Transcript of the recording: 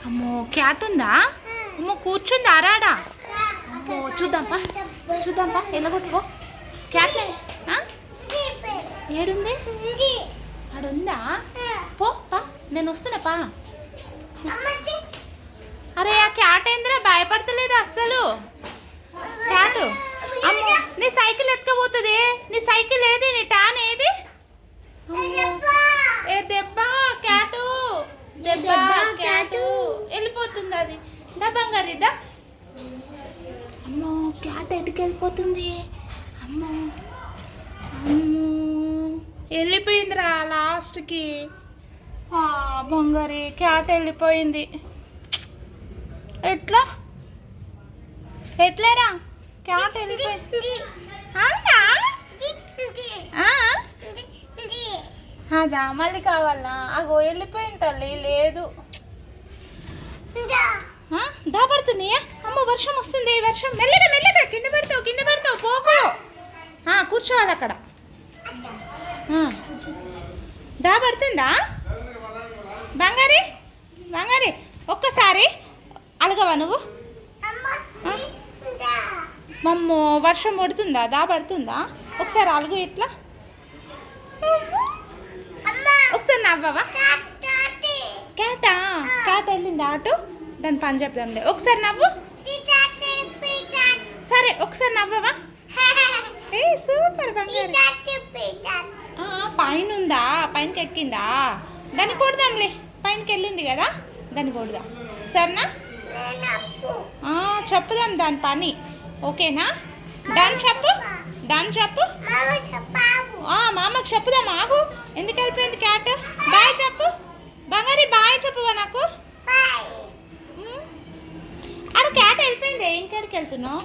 అమ్మో క్యాట్ ఉందా? అమ్మో కూర్చుంది ఆరాడా? అమ్మో చూద్దాంపా చూద్దాంపా ఎలాగొట్టుకో క్యాట్ ఏడుంది? ఆడుందా? పో పా నేను వస్తున్నా పా. అరే ఆ క్యాట్ ఏందిరా భయపడతలేదు అస్సలు. క్యాట్ అమ్మో నీ సైకిల్ ఎత్తుకపోతుంది. నీ సైకిల్ ఏది? నీ టాన్ ఏది? ఏ దెబ్బ క్యాటు దెబ్బ క్యాటు వెళ్ళిపోతుంది అది. దా బంగారు దా. అమ్మో క్యాట్ ఎటుకు వెళ్ళిపోతుంది? అమ్మో అమ్మో వెళ్ళిపోయిందిరా లాస్ట్కి. బంగారి క్యాట్ వెళ్ళిపోయింది. ఎట్లా ఎట్లేరా క్యాట్ వెళ్ళిపోయింది? అవునా? అదా మళ్ళీ కావాలా? అగో వెళ్ళిపోయింది తల్లి. లేదు దాపడుతున్నాయా? అమ్మ వర్షం వస్తుంది. వర్షం మెల్లగా మెల్లగా కింద పెడతావు పోకు. కూర్చోవాలి అక్కడ. దాపడుతుందా బంగారి? బంగారి ఒక్కసారి అలగవా నువ్వు? మమ్మో వర్షం పడుతుందా? దాపడుతుందా? ఒకసారి అలుగు ఇట్లా. ఒకసారి నవ్వవా? క్యాటా? క్యాట్ వెళ్ళింది ఆటు. దాని పని చెప్దాంలే. ఒకసారి నవ్వు. సరే ఒకసారి నవ్వవా? ఏ సూపర్ బంగారు. పైన ఉందా? పైనకి ఎక్కిందా? దాన్ని కొడదాంలే. పైనకి వెళ్ళింది కదా దాన్ని కొడదాం. సరేనా? చెప్పుదాం దాని పని. ఓకేనా? డన్ చెప్పు. డన్ చెప్పు. మామకు చెప్పుదాం. ఆగు. ఎందుకు వెళ్ళిపోయింది క్యాట్? బాయ్ చెప్పు బంగారి. బాయ్ చెప్పువా నాకు. ఆడ క్యాట్ వెళ్ళిపోయింది. ఇంకెక్కడికి వెళ్తున్నావు?